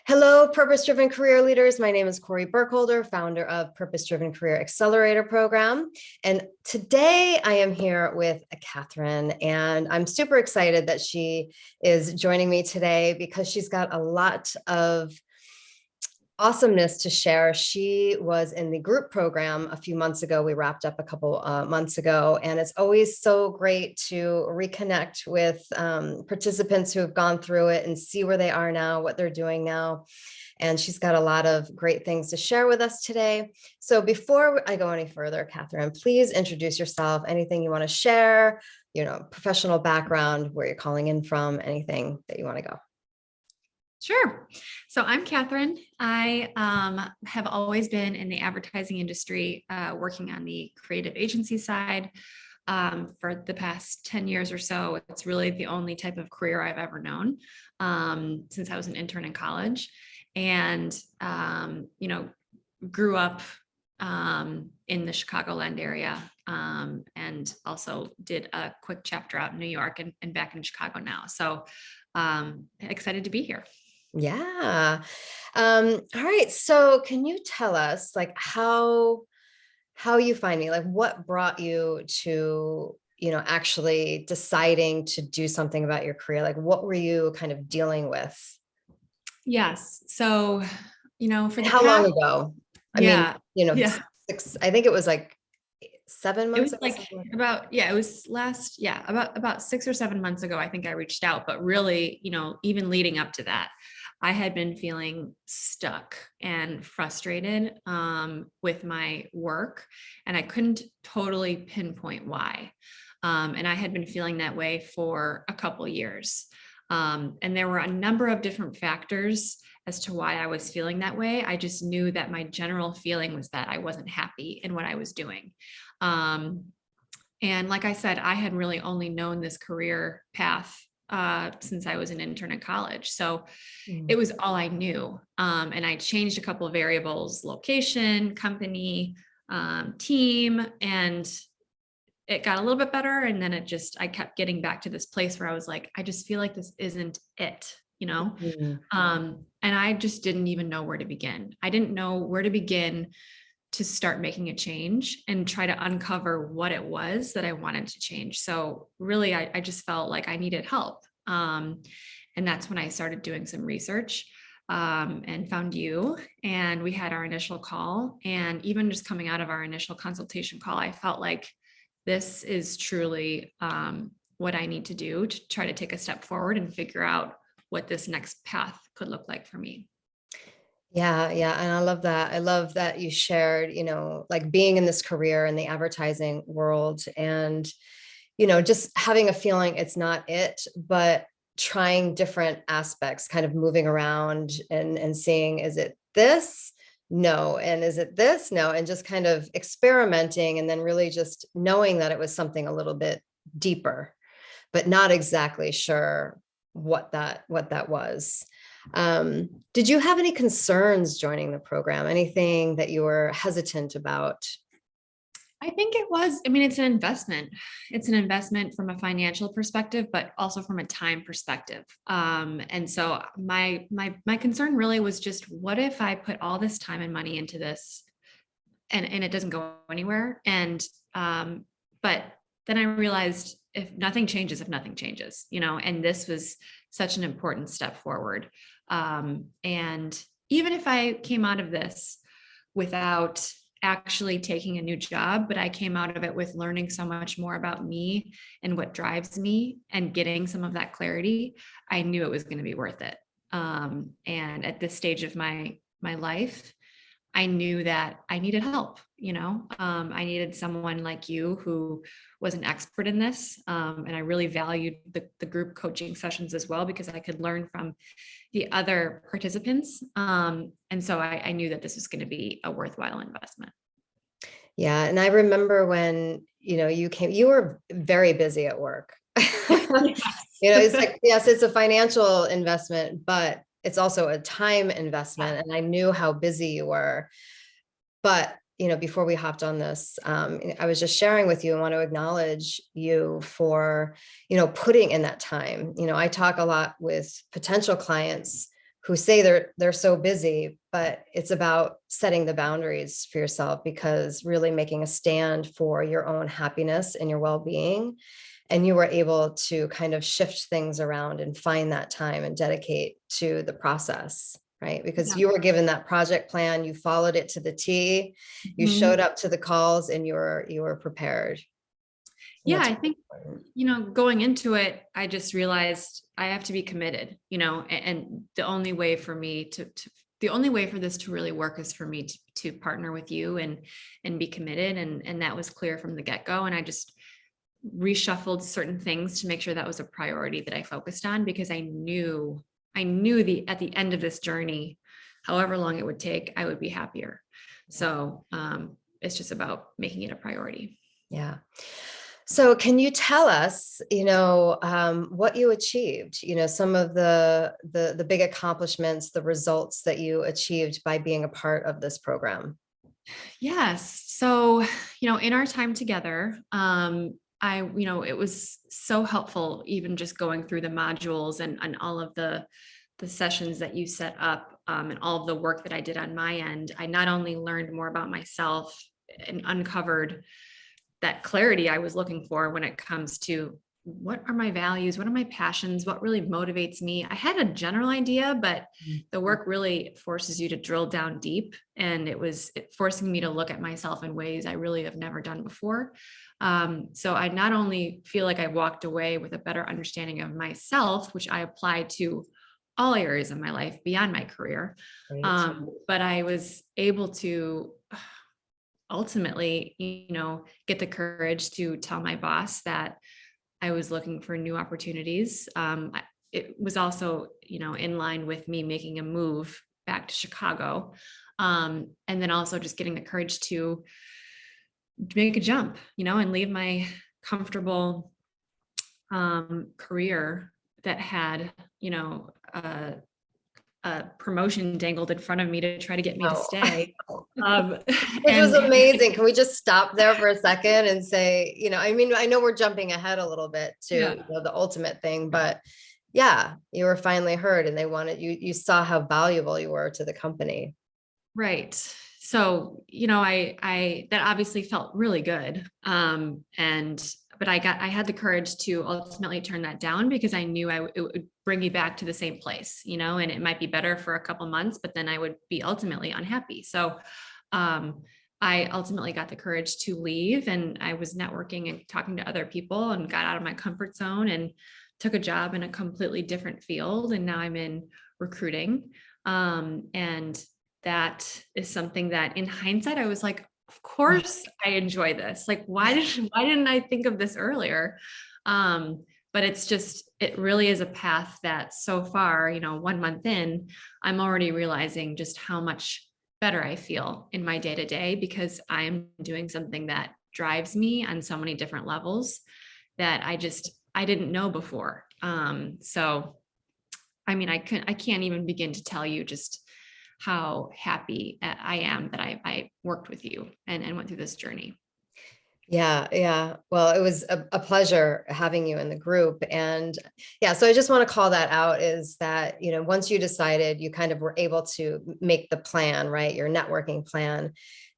Hello, purpose-driven career leaders. My name is Kori Burkholder, founder of Purpose-Driven Career Accelerator Program. And today I am here with Katherine, and I'm super excited that she is joining me today because she's got a lot of awesomeness to share. She was in the group program a few months ago. We wrapped up a couple months ago, and it's always so great to reconnect with participants who have gone through it and see where they are now, what they're doing now. And she's got a lot of great things to share with us today. So before I go any further, Katherine, please introduce yourself, anything you want to share, professional background, where you're calling in from, anything that you want to go. Sure. So I'm Katherine. I have always been in the advertising industry, working on the creative agency side for the past 10 years or so. It's really the only type of career I've ever known since I was an intern in college, and grew up in the Chicagoland area, and also did a quick chapter out in New York and back in Chicago now. So excited to be here. Yeah. All right. So can you tell us how you find me? Like what brought you to, actually deciding to do something about your career? Like what were you kind of dealing with? Yes. So, for the How long ago? yeah. I think it was like 7 months. It was it was about 6 or 7 months ago, I think I reached out, but really, even leading up to that, I had been feeling stuck and frustrated with my work, and I couldn't totally pinpoint why. And I had been feeling that way for a couple years. And there were a number of different factors as to why I was feeling that way. I just knew that my general feeling was that I wasn't happy in what I was doing. And like I said, I had really only known this career path since I was an intern in college. So it was all I knew. And I changed a couple of variables: location, company, team, and it got a little bit better. And then I kept getting back to this place where I was like, I just feel like this isn't it, and I just didn't even know where to begin. I didn't know where to begin to start making a change and try to uncover what it was that I wanted to change. So really, I just felt like I needed help. And that's when I started doing some research and found you. And we had our initial call. And even just coming out of our initial consultation call, I felt like this is truly what I need to do to try to take a step forward and figure out what this next path could look like for me. Yeah. And I love that. I love that you shared, like being in this career in the advertising world and, just having a feeling it's not it, but trying different aspects, kind of moving around and seeing, is it this? No. And is it this? No. And just kind of experimenting and then really just knowing that it was something a little bit deeper, but not exactly sure what that was. Did you have any concerns joining the program? Anything that you were hesitant about? I think it's an investment. It's an investment from a financial perspective, but also from a time perspective. And so my concern really was just, what if I put all this time and money into this and it doesn't go anywhere? And, but then I realized if nothing changes, and this was such an important step forward. And even if I came out of this without actually taking a new job, but I came out of it with learning so much more about me and what drives me and getting some of that clarity, I knew it was going to be worth it. And at this stage of my life, I knew that I needed help. I needed someone like you who was an expert in this. And I really valued the group coaching sessions as well, because I could learn from the other participants. And so I knew that this was going to be a worthwhile investment. Yeah. And I remember when, you came, you were very busy at work. It's like, yes, it's a financial investment, but it's also a time investment. And I knew how busy you were. But, before we hopped on this, I was just sharing with you and want to acknowledge you for, putting in that time. I talk a lot with potential clients who say they're so busy, but it's about setting the boundaries for yourself, because really making a stand for your own happiness and your well-being. And you were able to kind of shift things around and find that time and dedicate to the process, right? Because Yeah. you were given that project plan, you followed it to the T, you Mhm. showed up to the calls, and you were prepared. And Yeah, that's I think, important. going into it, I just realized I have to be committed, and the only way for me the only way for this to really work is for me to partner with you and be committed. And that was clear from the get-go. And I just reshuffled certain things to make sure that was a priority that I focused on, because I knew at the end of this journey, however long it would take, I would be happier. So it's just about making it a priority. Yeah. So can you tell us, what you achieved, some of the big accomplishments, the results that you achieved by being a part of this program? Yes. So, in our time together, it was so helpful, even just going through the modules and all of the sessions that you set up, and all of the work that I did on my end. I not only learned more about myself and uncovered that clarity I was looking for when it comes to what are my values, what are my passions, what really motivates me. I had a general idea, but the work really forces you to drill down deep, and it forcing me to look at myself in ways I really have never done before. So I not only feel like I walked away with a better understanding of myself, which I applied to all areas of my life beyond my career, Right. but I was able to ultimately, get the courage to tell my boss that I was looking for new opportunities. It was also, in line with me making a move back to Chicago. And then also just getting the courage to make a jump, and leave my comfortable career that had, a promotion dangled in front of me to try to get me to Oh. stay. Um, Which was and amazing. Can we just stop there for a second and say, I know we're jumping ahead a little bit to yeah. the ultimate thing, but yeah, you were finally heard and they wanted you saw how valuable you were to the company. Right. So, I that obviously felt really good. But I had the courage to ultimately turn that down, because I knew it would bring me back to the same place, and it might be better for a couple months, but then I would be ultimately unhappy. So, I ultimately got the courage to leave, and I was networking and talking to other people and got out of my comfort zone and took a job in a completely different field. And now I'm in recruiting. And that is something that in hindsight, I was like, of course I enjoy this. Like, why didn't I think of this earlier? But it really is a path that so far, 1 month in, I'm already realizing just how much better I feel in my day to day, because I'm doing something that drives me on so many different levels that I didn't know before. So, I mean, I can't even begin to tell you just how happy I am that I worked with you and went through this journey. Yeah, yeah. Well, it was a pleasure having you in the group. And yeah, so I just want to call that out, is that, once you decided, you kind of were able to make the plan, right? Your networking plan,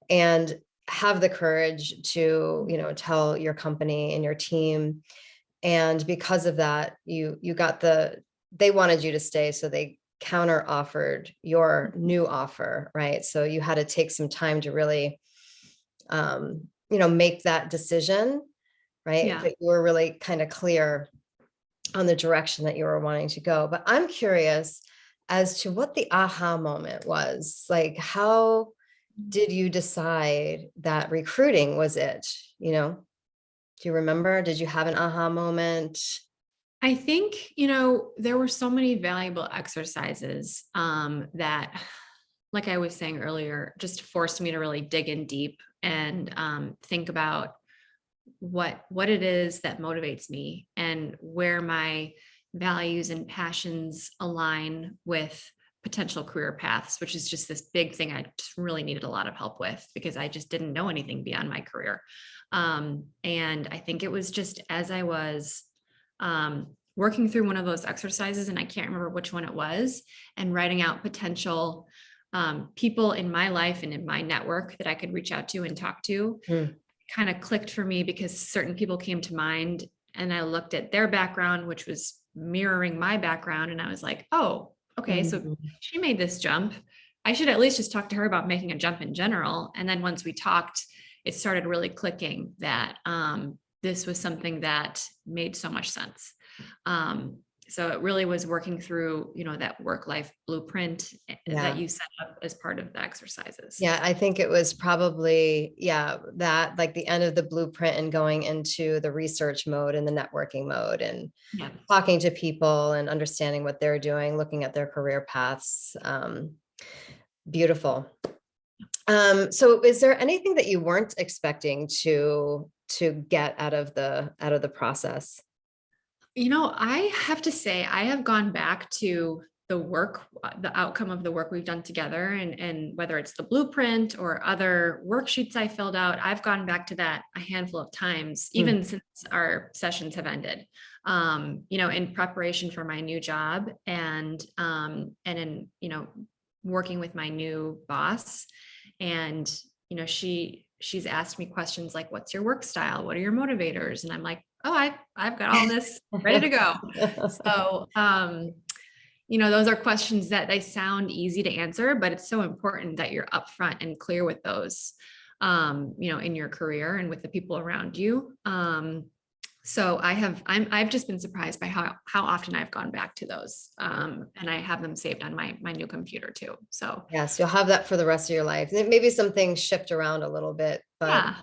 and have the courage to, tell your company and your team. And because of that, you got they wanted you to stay. So they counter offered your new offer, right? So you had to take some time to really, make that decision, right? Yeah. That you were really kind of clear on the direction that you were wanting to go. But I'm curious as to what the aha moment was. Like, how did you decide that recruiting was it? Do you remember? Did you have an aha moment? I think, there were so many valuable exercises that, like I was saying earlier, just forced me to really dig in deep and think about what it is that motivates me and where my values and passions align with potential career paths, which is just this big thing I just really needed a lot of help with, because I just didn't know anything beyond my career. And I think it was just as I was working through one of those exercises, and I can't remember which one it was, and writing out potential people in my life and in my network that I could reach out to and talk to, kind of clicked for me because certain people came to mind, and I looked at their background, which was mirroring my background. And I was like, oh, okay, so she made this jump. I should at least just talk to her about making a jump in general. And then once we talked, it started really clicking that this was something that made so much sense. So it really was working through, that work-life blueprint that you set up as part of the exercises. Yeah, I think it was probably, that like the end of the blueprint and going into the research mode and the networking mode and talking to people and understanding what they're doing, looking at their career paths. Beautiful. So is there anything that you weren't expecting to get out of the process? I have to say, I have gone back to the outcome of the work we've done together, and whether it's the blueprint or other worksheets I filled out, I've gone back to that a handful of times, even since our sessions have ended, in preparation for my new job and in, working with my new boss. And, she's asked me questions like, what's your work style? What are your motivators? And I'm like, oh, I've got all this ready to go. So, those are questions that they sound easy to answer, but it's so important that you're upfront and clear with those, in your career and with the people around you. So I've just been surprised by how often I've gone back to those, and I have them saved on my new computer too. So yes, you'll have that for the rest of your life. Maybe some things shift around a little bit, but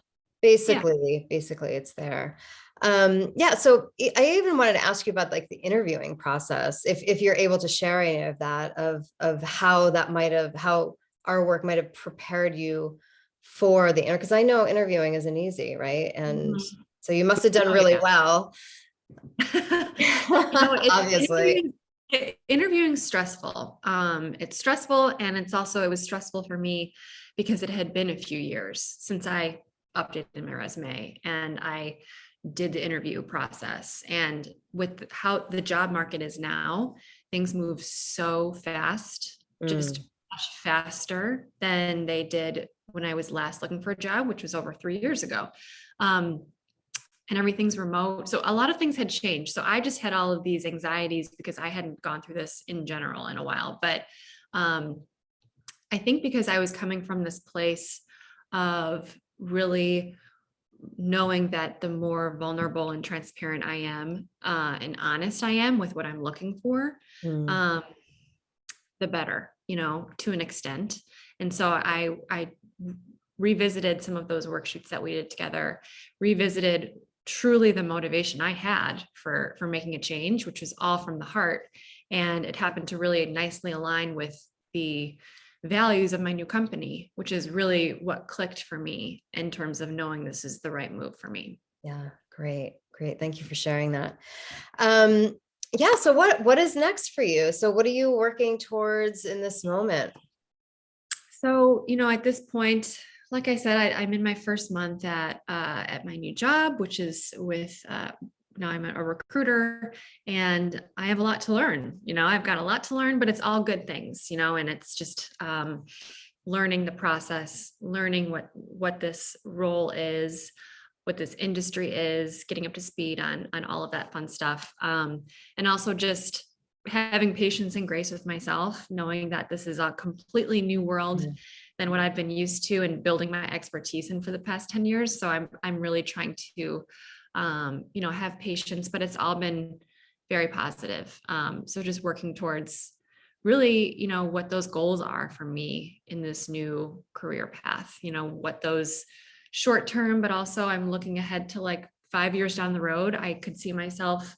basically it's there. So I even wanted to ask you about like the interviewing process, if you're able to share any of that, of how our work might have prepared you for the interview, because I know interviewing isn't easy, right? And so you must have done really well. Obviously. Interviewing stressful. It's stressful, and it was stressful for me because it had been a few years since I updated my resume and I did the interview process. And with how the job market is now, things move so fast, just much faster than they did when I was last looking for a job, which was over 3 years ago. And everything's remote. So a lot of things had changed. So I just had all of these anxieties because I hadn't gone through this in general in a while. But I think because I was coming from this place of really knowing that the more vulnerable and transparent I am, and honest I am with what I'm looking for, the better, to an extent. And so I revisited some of those worksheets that we did together, revisited truly the motivation I had for making a change, which was all from the heart. And it happened to really nicely align with the values of my new company, which is really what clicked for me in terms of knowing this is the right move for me. Yeah, great. Thank you for sharing that. So what is next for you? So what are you working towards in this moment? So, at this point, like I said, I'm in my first month at my new job, which is with, now I'm a recruiter, and I have a lot to learn. I've got a lot to learn, but it's all good things, and it's just learning the process, learning what this role is, what this industry is, getting up to speed on all of that fun stuff. And also just having patience and grace with myself, knowing that this is a completely new world than what I've been used to and building my expertise in for the past 10 years. So I'm really trying to, have patience, but it's all been very positive. So just working towards really, what those goals are for me in this new career path, what those short term, but also I'm looking ahead to like 5 years down the road, I could see myself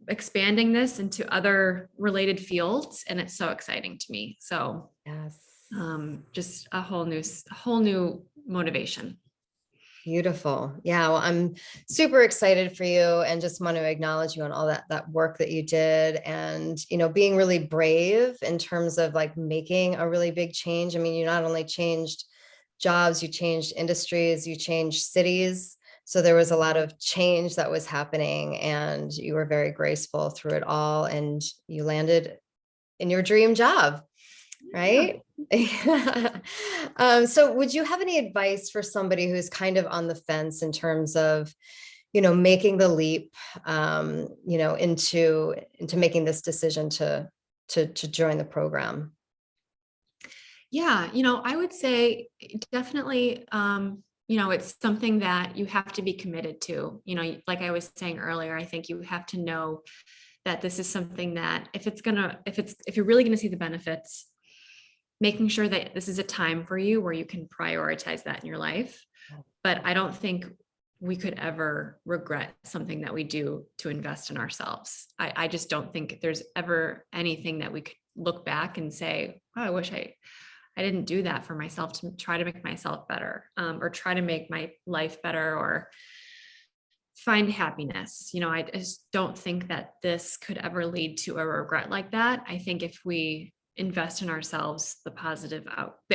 expanding this into other related fields. And it's so exciting to me. So yes, just a whole new motivation. Beautiful. Yeah. Well, I'm super excited for you and just want to acknowledge you on all that work that you did, and, being really brave in terms of like making a really big change. I mean, you not only changed jobs, you changed industries, you changed cities, So there was a lot of change that was happening, and you were very graceful through it all, and you landed in your dream job, right? So would you have any advice for somebody who's kind of on the fence in terms of, making the leap, into making this decision to join the program? Yeah, I would say definitely, it's something that you have to be committed to. Like I was saying earlier, I think you have to know that this is something that if you're really going to see the benefits, making sure that this is a time for you where you can prioritize that in your life. But I don't think we could ever regret something that we do to invest in ourselves. I just don't think there's ever anything that we could look back and say, oh, I wish I didn't do that for myself to try to make myself better, or try to make my life better, or find happiness. I just don't think that this could ever lead to a regret like that. I think if we invest in ourselves, the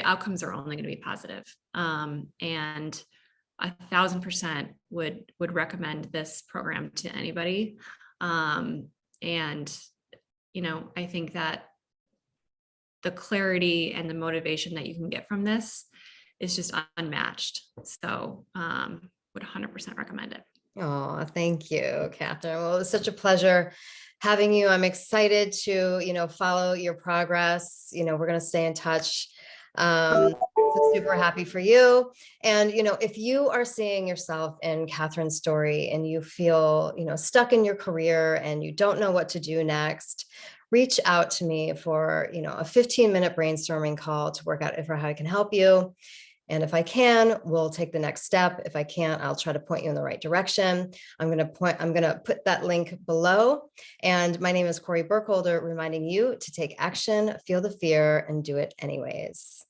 outcomes are only going to be positive. And 1,000% would recommend this program to anybody. And I think that the clarity and the motivation that you can get from this is just unmatched. So would 100% recommend it. Oh, thank you, Katherine. Well, it was such a pleasure having you. I'm excited to, follow your progress. We're going to stay in touch. So super happy for you. And, if you are seeing yourself in Katherine's story and you feel, stuck in your career and you don't know what to do next, reach out to me for, a 15-minute brainstorming call to work out how I can help you. And if I can, we'll take the next step. If I can't, I'll try to point you in the right direction. I'm going to put that link below. And my name is Kori Burkholder, reminding you to take action, feel the fear, and do it anyways.